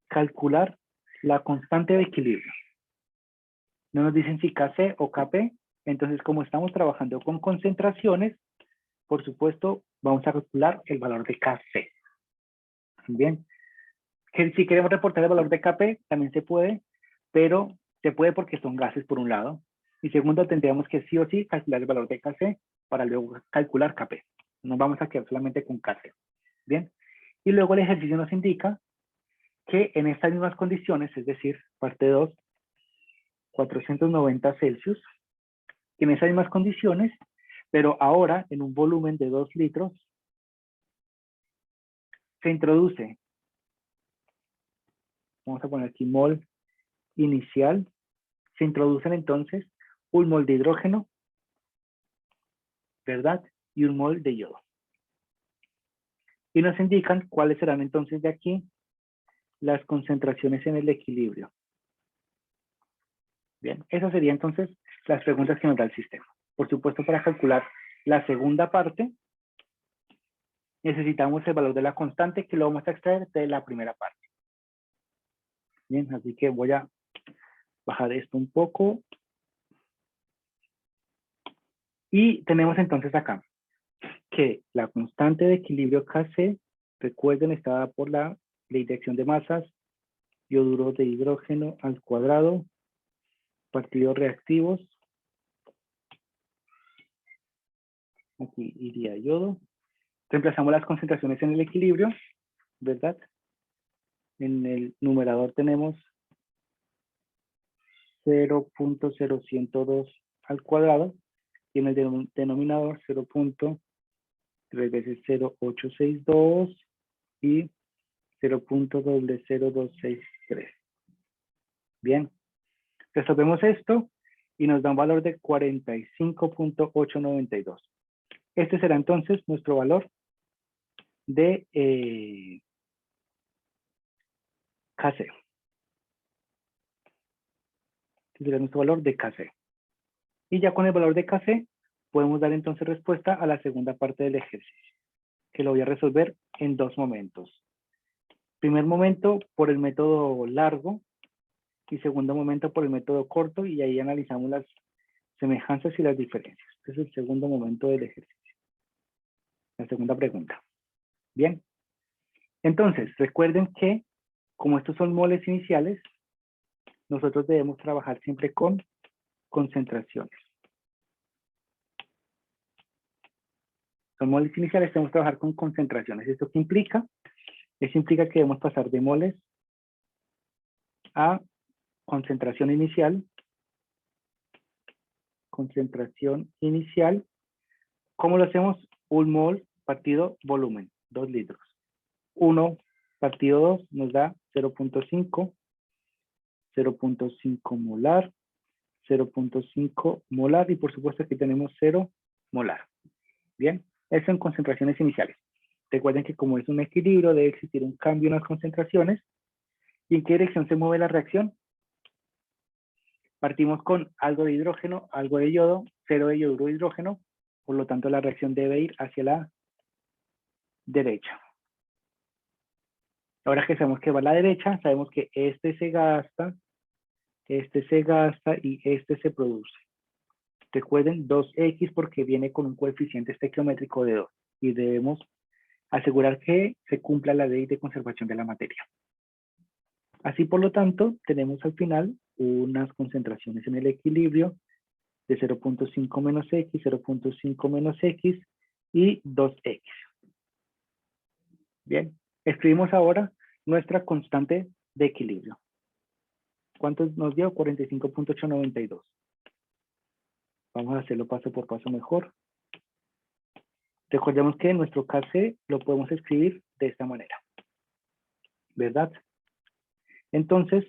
calcular la constante de equilibrio. No nos dicen si Kc o Kp. Entonces, como estamos trabajando con concentraciones, por supuesto, vamos a calcular el valor de Kc. Bien. Que si queremos reportar el valor de Kp, también se puede, pero se puede porque son gases por un lado. Y segundo, tendríamos que sí o sí calcular el valor de Kc para luego calcular Kp. No vamos a quedar solamente con Kc. Bien. Y luego el ejercicio nos indica que en estas mismas condiciones, es decir, parte 2, 490 Celsius, en esas mismas condiciones, pero ahora en un volumen de 2 litros, se introduce, vamos a poner aquí mol inicial, se introducen entonces un mol de hidrógeno, ¿verdad? Y un mol de yodo. Y nos indican cuáles serán entonces de aquí las concentraciones en el equilibrio. Bien, esas serían entonces las preguntas que nos da el sistema. Por supuesto, para calcular la segunda parte, necesitamos el valor de la constante que lo vamos a extraer de la primera parte. Bien, así que voy a bajar esto un poco. Y tenemos entonces acá que la constante de equilibrio Kc, recuerden, está dada por la dirección de masas, yoduro de hidrógeno al cuadrado, partidos reactivos. Aquí iría yodo. Reemplazamos las concentraciones en el equilibrio, ¿verdad? En el numerador tenemos 0.0102 al cuadrado y en el denominador 0.3 veces 0.862 y 0.00263. Bien, resolvemos esto y nos da un valor de 45.892. Este será entonces nuestro valor de Kc. Este será nuestro valor de Kc. Y ya con el valor de Kc podemos dar entonces respuesta a la segunda parte del ejercicio, que lo voy a resolver en dos momentos. Primer momento por el método largo y segundo momento por el método corto, y ahí analizamos las semejanzas y las diferencias. Este es el segundo momento del ejercicio. La segunda pregunta. Bien. Entonces, recuerden que como estos son moles iniciales, nosotros debemos trabajar siempre con concentraciones. Son moles iniciales, debemos trabajar con concentraciones. ¿Esto qué implica? Eso implica que debemos pasar de moles a concentración inicial. Concentración inicial. ¿Cómo lo hacemos? 1 mol partido volumen, 2 litros. 1 partido 2 nos da 0.5, 0.5 molar, 0.5 molar y por supuesto aquí tenemos 0 molar. Bien, eso en concentraciones iniciales. Recuerden que como es un equilibrio debe existir un cambio en las concentraciones. ¿Y en qué dirección se mueve la reacción? Partimos con algo de hidrógeno, algo de yodo, 0 de yoduro de hidrógeno, por lo tanto la reacción debe ir hacia la derecha. Ahora que sabemos que va a la derecha, sabemos que este se gasta y este se produce. Recuerden 2x porque viene con un coeficiente estequiométrico de 2 y debemos asegurar que se cumpla la ley de conservación de la materia. Así por lo tanto, tenemos al final unas concentraciones en el equilibrio de 0.5 menos x, 0.5 menos x y 2x. Bien, escribimos ahora nuestra constante de equilibrio. ¿Cuánto nos dio? 45.892. Vamos a hacerlo paso por paso mejor. Recordemos que nuestro Kc lo podemos escribir de esta manera. ¿Verdad? Entonces,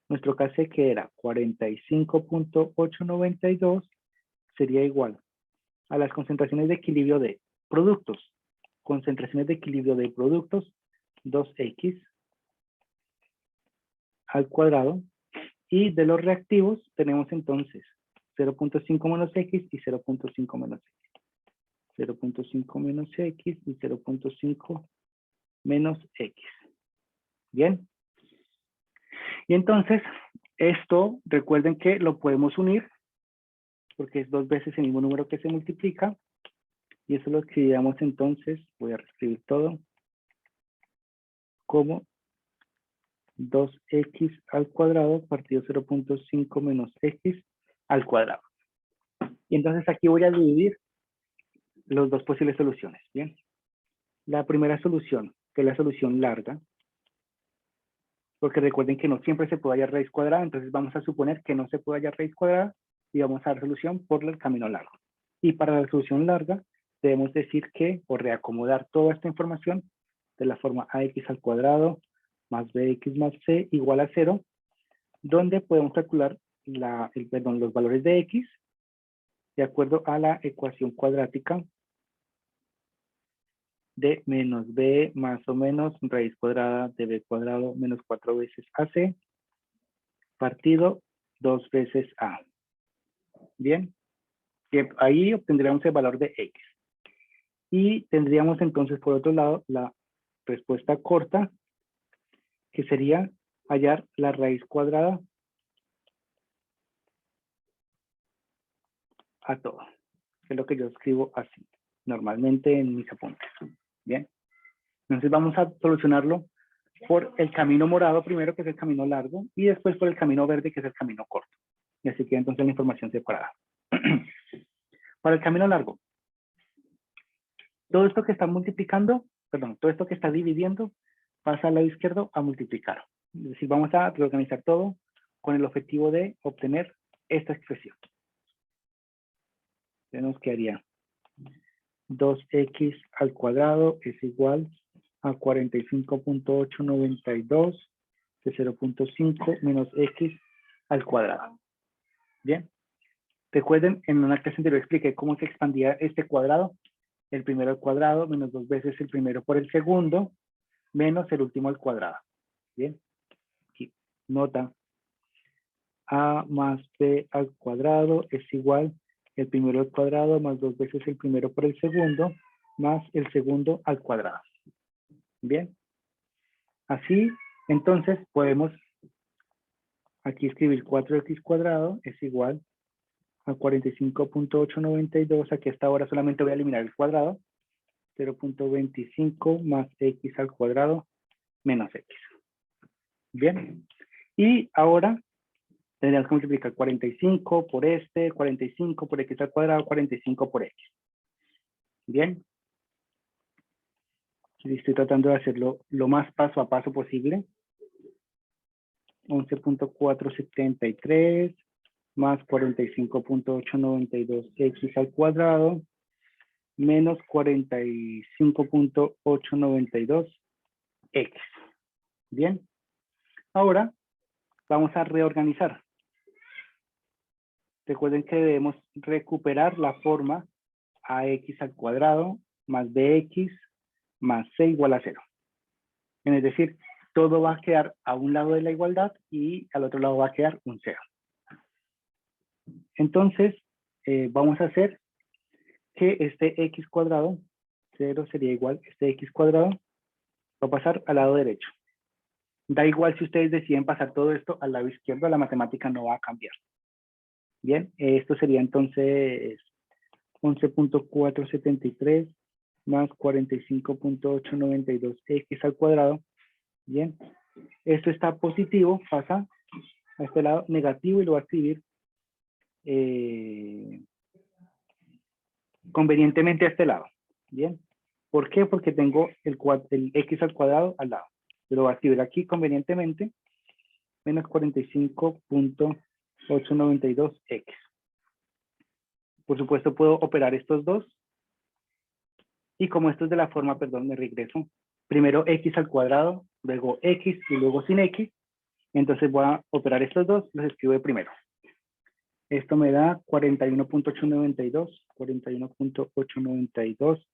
nuestro Kc que era 45.892 sería igual a las concentraciones de equilibrio de productos. Concentraciones de equilibrio de productos, 2x al cuadrado. Y de los reactivos tenemos entonces 0.5 menos x y 0.5 menos x. 0.5 menos x y 0.5 menos x. Bien. Y entonces, esto, recuerden que lo podemos unir, porque es 2 veces el mismo número que se multiplica. Y eso lo escribíamos entonces, voy a reescribir todo, como 2x al cuadrado partido 0.5 menos x al cuadrado. Y entonces aquí voy a dividir las dos posibles soluciones. Bien. La primera solución, que es la solución larga, porque recuerden que no siempre se puede hallar raíz cuadrada, entonces vamos a suponer que no se puede hallar raíz cuadrada y vamos a dar solución por el camino largo. Y para la solución larga, debemos decir que, o reacomodar toda esta información de la forma ax al cuadrado más bx más c igual a 0, donde podemos calcular los valores de x de acuerdo a la ecuación cuadrática de menos b más o menos raíz cuadrada de b cuadrado menos 4 veces ac partido 2 veces a. Bien, que ahí obtendríamos el valor de x. Y tendríamos entonces por otro lado la respuesta corta, que sería hallar la raíz cuadrada a todo, que es lo que yo escribo así, normalmente en mis apuntes. Bien, entonces vamos a solucionarlo por el camino morado primero, que es el camino largo, y después por el camino verde, que es el camino corto. Y así queda entonces la información separada. Para el camino largo, todo esto que está multiplicando, perdón, todo esto que está dividiendo, pasa al lado izquierdo a multiplicar. Es decir, vamos a reorganizar todo con el objetivo de obtener esta expresión. Ya nos quedaría 2x al cuadrado es igual a 45.892 de 0.5 menos x al cuadrado. Bien. Recuerden, en una clase anterior expliqué cómo se expandía este cuadrado. El primero al cuadrado menos 2 veces el primero por el segundo menos el último al cuadrado. Bien. Aquí, nota. A más b al cuadrado es igual el primero al cuadrado más 2 veces el primero por el segundo más el segundo al cuadrado. Bien. Así, entonces, podemos aquí escribir 4x cuadrado es igual a 45.892. Aquí a esta hora solamente voy a eliminar el cuadrado. 0.25 más x al cuadrado menos x. Bien. Y ahora tendríamos que multiplicar 45 por 45 por x al cuadrado, 45 por x. Bien. Y estoy tratando de hacerlo lo más paso a paso posible. 11.473 más 45.892 x al cuadrado menos 45.892 x. Bien. Ahora vamos a reorganizar. Recuerden que debemos recuperar la forma ax al cuadrado más bx más c igual a 0. Es decir, todo va a quedar a un lado de la igualdad y al otro lado va a quedar un 0. Entonces, vamos a hacer que este x cuadrado, 0 sería igual, este x cuadrado va a pasar al lado derecho. Da igual si ustedes deciden pasar todo esto al lado izquierdo, la matemática no va a cambiar. Bien, esto sería entonces 11.473 más 45.892 x al cuadrado. Bien, esto está positivo, pasa a este lado negativo y lo voy a escribir convenientemente a este lado. Bien, ¿por qué? Porque tengo el x al cuadrado al lado. Lo voy a escribir aquí convenientemente, menos 45.892x. Por supuesto puedo operar estos dos. Y como esto es de la forma, perdón, me regreso. Primero x al cuadrado, luego x y luego sin x. Entonces voy a operar estos dos, los escribo de primero. Esto me da 41.892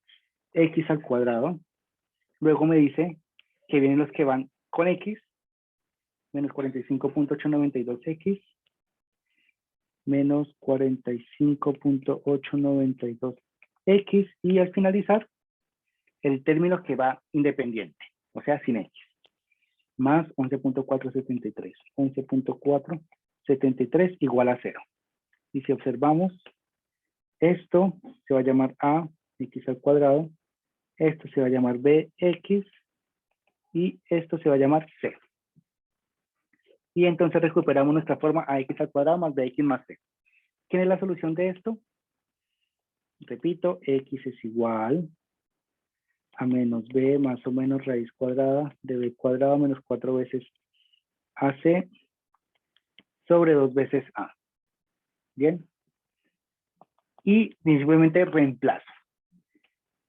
x al cuadrado. Luego me dice que vienen los que van con x, menos 45.892x, menos 45.892x, y al finalizar, el término que va independiente, o sea, sin x, más 11.473. 11.473 igual a 0. Y si observamos, esto se va a llamar a x al cuadrado, esto se va a llamar bx, y esto se va a llamar c. Y entonces recuperamos nuestra forma ax al cuadrado más bx más c. ¿Quién es la solución de esto? Repito, x es igual a menos b más o menos raíz cuadrada de b cuadrado menos 4 veces ac sobre 2 veces a. Bien. Y simplemente reemplazo.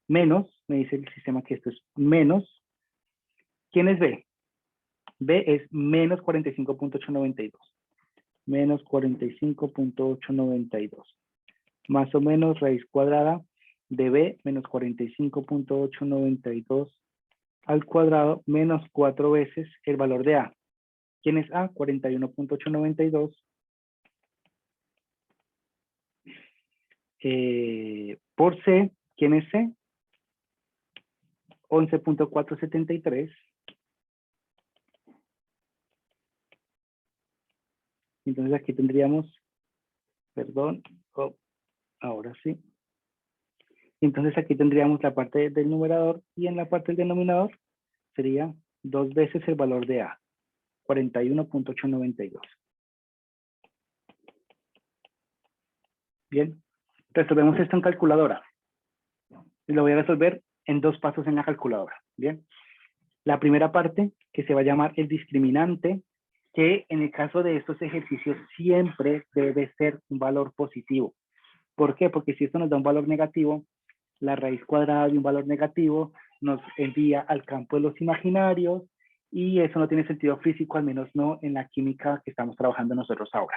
Menos, me dice el sistema que esto es menos. ¿Quién es b? B es menos 45.892. Menos 45.892. Más o menos raíz cuadrada de b menos 45.892 al cuadrado menos 4 veces el valor de a. ¿Quién es a? 41.892. Por c, ¿quién es c? 11.473. Entonces aquí tendríamos, perdón, ahora sí. Entonces aquí tendríamos la parte del numerador y en la parte del denominador sería 2 veces el valor de a, 41.892. Bien, resolvemos esto en calculadora. Y lo voy a resolver en 2 pasos en la calculadora. Bien, la primera parte que se va a llamar el discriminante, que en el caso de estos ejercicios siempre debe ser un valor positivo. ¿Por qué? Porque si esto nos da un valor negativo, la raíz cuadrada de un valor negativo nos envía al campo de los imaginarios y eso no tiene sentido físico, al menos no en la química que estamos trabajando nosotros ahora.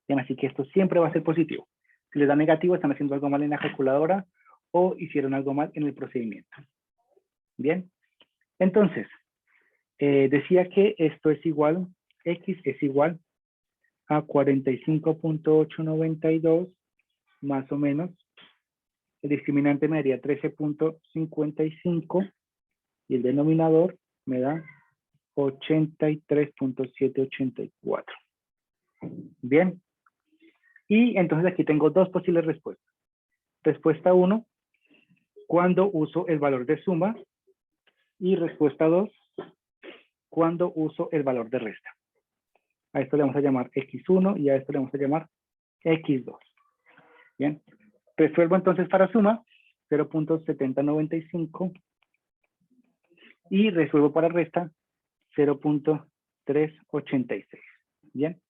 Bien, así que esto siempre va a ser positivo. Si les da negativo, están haciendo algo mal en la calculadora o hicieron algo mal en el procedimiento. Bien, entonces, decía que esto es igual, x es igual a 45.892 más o menos. El discriminante me daría 13.55 y el denominador me da 83.784. Bien. Y entonces aquí tengo dos posibles respuestas. Respuesta 1, cuando uso el valor de suma. Y respuesta 2, cuando uso el valor de resta. A esto le vamos a llamar x1 y a esto le vamos a llamar x2. Bien. Resuelvo entonces para suma 0.7095 y resuelvo para resta 0.386. Bien.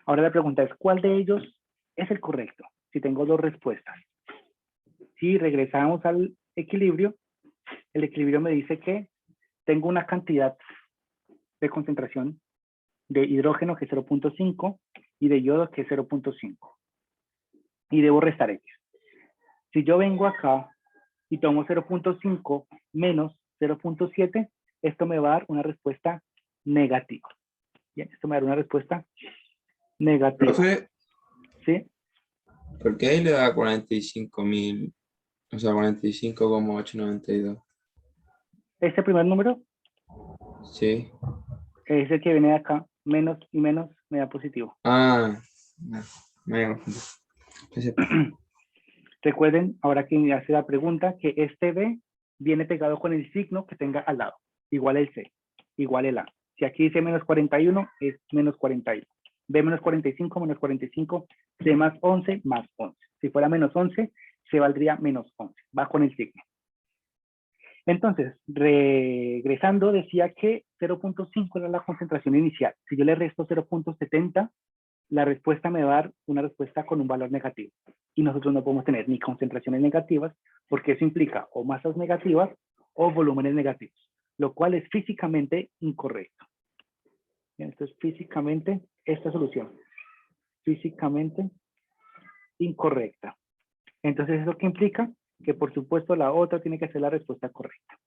Ahora la pregunta es, ¿cuál de ellos es el correcto? Si tengo dos respuestas. Si regresamos al equilibrio, el equilibrio me dice que tengo una cantidad de concentración de hidrógeno que es 0.5 y de yodo que es 0.5. Y debo restar X. Si yo vengo acá y tomo 0.5 menos 0.7, esto me va a dar una respuesta negativa. Bien, esto me va a dar una respuesta negativa. Profe, ¿Sí? ¿por qué ahí le da 45.000? O sea, 45,892. Este primer número Sí. es el que viene de acá. Menos y menos me da positivo. Ah, no, me había confundido. Ese- Recuerden, ahora que me hace la pregunta, que este B viene pegado con el signo que tenga al lado. Igual el C, igual el A. Si aquí dice menos 41, es menos 41. B menos 45, menos 45. C más 11, más 11. Si fuera menos 11, C valdría menos 11. Va con el signo. Entonces, regresando, decía que 0.5 era la concentración inicial. Si yo le resto 0.70, la respuesta me va a dar una respuesta con un valor negativo. Y nosotros no podemos tener ni concentraciones negativas, porque eso implica o masas negativas o volúmenes negativos, lo cual es físicamente incorrecto. Bien, esto es físicamente, esta solución, físicamente incorrecta. Entonces, ¿eso qué implica? Que por supuesto la otra tiene que ser la respuesta correcta.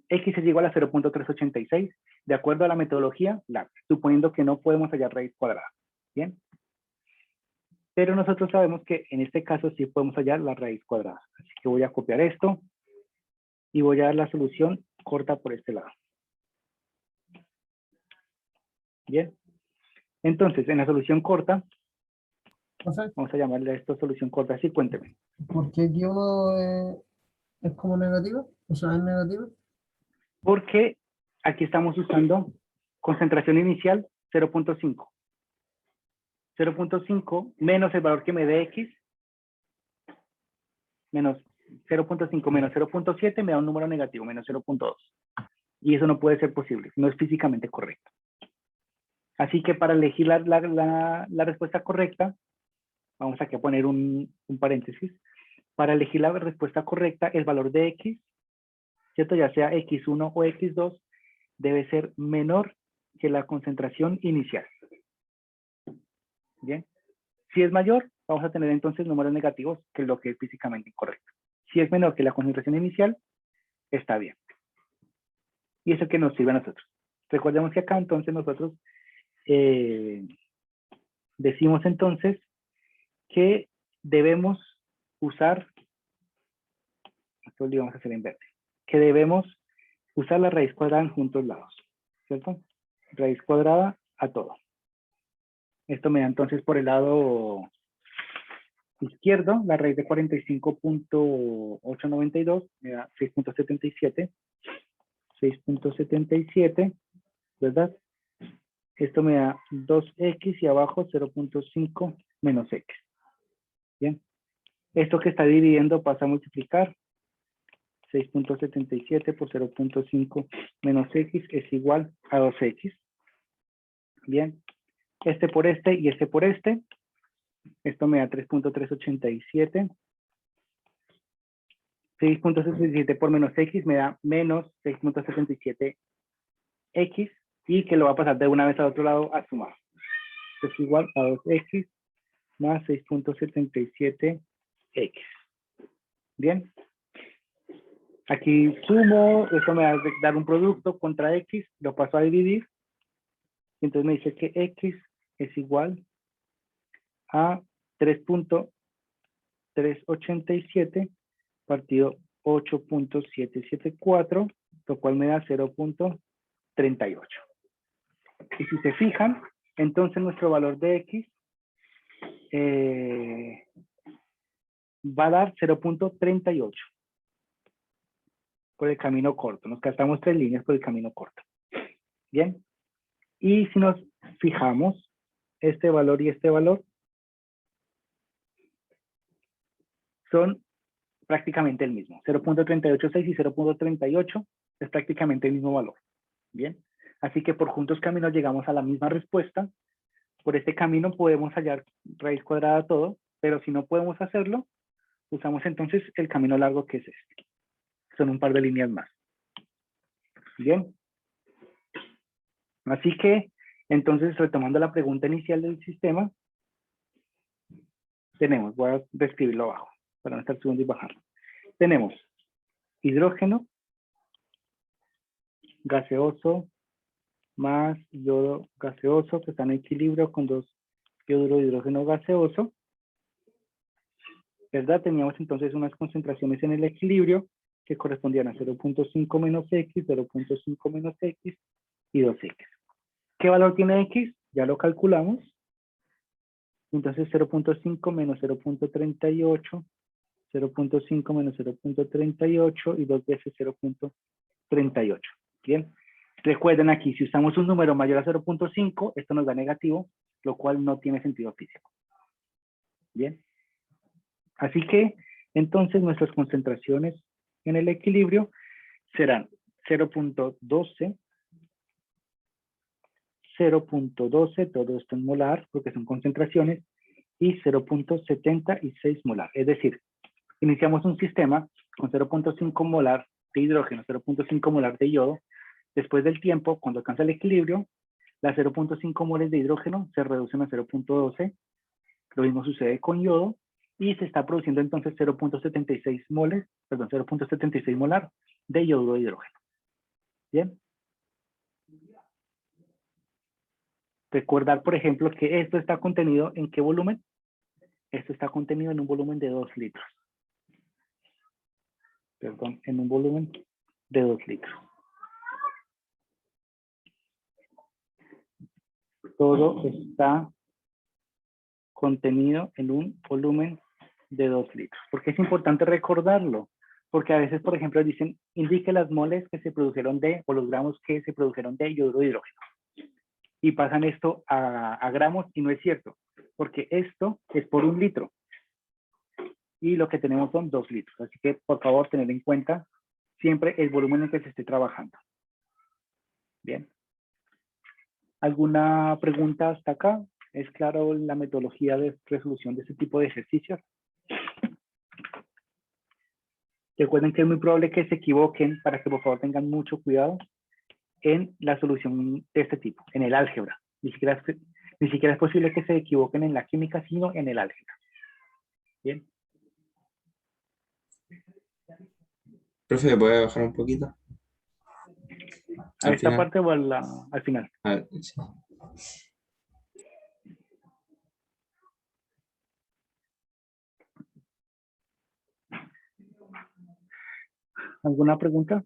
X es igual a 0.386, de acuerdo a la metodología LAC, suponiendo que no podemos hallar raíz cuadrada. ¿Bien? Pero nosotros sabemos que en este caso sí podemos hallar la raíz cuadrada. Así que voy a copiar esto y voy a dar la solución corta por este lado. Bien. Entonces, en la solución corta, Profe, vamos a llamarle a esto solución corta. Así, cuénteme. ¿por qué aquí uno es como negativo? O sea, es negativo. Porque aquí estamos usando concentración inicial 0.5. 0.5 menos el valor que me dé X, menos 0.5 menos 0.7 me da un número negativo, menos 0.2. Y eso no puede ser posible, no es físicamente correcto. Así que para elegir la respuesta correcta, vamos aquí a poner un paréntesis. Para elegir la respuesta correcta, el valor de X, ¿cierto? Ya sea X1 o X2, debe ser menor que la concentración inicial. Bien. Si es mayor, vamos a tener entonces números negativos, que es lo que es físicamente incorrecto. Si es menor que la concentración inicial, está bien. Y eso que nos sirve a nosotros. Recordemos que acá entonces nosotros decimos entonces que debemos usar, esto lo vamos a hacer en verde, que debemos usar la raíz cuadrada en juntos lados, ¿cierto? Raíz cuadrada a todo. Esto me da entonces por el lado izquierdo, la raíz de 45.892 me da 6.77, 6.77, ¿verdad? Esto me da 2x y abajo 0.5 menos x. Bien. Esto que está dividiendo pasa a multiplicar. 6.77 por 0.5 menos x es igual a 2x. Bien. Este por este y este por este. Esto me da 3.387. 6.77 por menos x me da menos 6.77 x. Y que lo va a pasar de una vez al otro lado a sumar. Es igual a 2x más 6.77x. Bien. Aquí sumo, esto me va a dar un producto contra x, lo paso a dividir. Entonces me dice que x es igual a 3.387 partido 8.774, lo cual me da 0.38. Y si se fijan, Entonces nuestro valor de X va a dar 0.38 por el camino corto. Nos gastamos 3 líneas por el camino corto. Bien. Y si nos fijamos, este valor y este valor son prácticamente el mismo. 0.386 y 0.38 es prácticamente el mismo valor. Bien. Así que por juntos caminos llegamos a la misma respuesta. Por este camino podemos hallar raíz cuadrada de todo, pero si no podemos hacerlo, usamos entonces el camino largo, que es este. Son un par de líneas más. Bien. Así que, entonces, retomando la pregunta inicial del sistema, tenemos, voy a describirlo abajo, para no estar subiendo y bajando. Tenemos hidrógeno gaseoso más yodo gaseoso, que está en equilibrio con 2 yoduro de hidrógeno gaseoso. ¿Verdad? Teníamos entonces unas concentraciones en el equilibrio que correspondían a 0.5 menos X, 0.5 menos X y 2X. ¿Qué valor tiene X? Ya lo calculamos. Entonces 0.5 menos 0.38, 0.5 menos 0.38 y 2 veces 0.38. Bien. Recuerden aquí, si usamos un número mayor a 0.5, esto nos da negativo, lo cual no tiene sentido físico. Bien. Así que, entonces, nuestras concentraciones en el equilibrio serán 0.12, 0.12, todo esto en molar, porque son concentraciones, y 0.76 molar. Es decir, iniciamos un sistema con 0.5 molar de hidrógeno, 0.5 molar de yodo. Después del tiempo, cuando alcanza el equilibrio, las 0.5 moles de hidrógeno se reducen a 0.12. Lo mismo sucede con yodo. Y se está produciendo entonces 0.76 moles, perdón, 0.76 molar de yoduro de hidrógeno. Bien. Recordar, por ejemplo, que esto está contenido en ¿qué volumen? Esto está contenido en un volumen de 2 litros. Perdón, en un volumen de 2 litros. Todo está contenido en un volumen de 2 litros. ¿Por qué es importante recordarlo? Porque a veces, por ejemplo, dicen, indique las moles que se produjeron de, o los gramos que se produjeron de yoduro de hidrógeno. Y pasan esto a gramos y no es cierto, porque esto es por 1 litro. Y lo que tenemos son 2 litros. Así que, por favor, tener en cuenta siempre el volumen en que se esté trabajando. Bien. ¿Alguna pregunta hasta acá? ¿Es claro la metodología de resolución de este tipo de ejercicios? Recuerden que es muy probable que se equivoquen, para que por favor tengan mucho cuidado en la solución de este tipo, en el álgebra. Ni siquiera es posible que se equivoquen en la química, sino en el álgebra. Bien. Profe, ¿me puede bajar un poquito? ¿A Al esta final. parte o al final? Sí. ¿Alguna pregunta?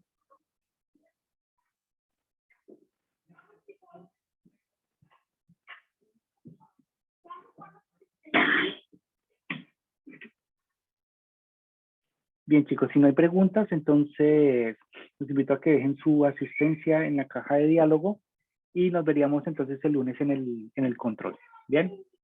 Bien, chicos, si no hay preguntas, entonces los invito a que dejen su asistencia en la caja de diálogo y nos veríamos entonces el lunes en el control. Bien.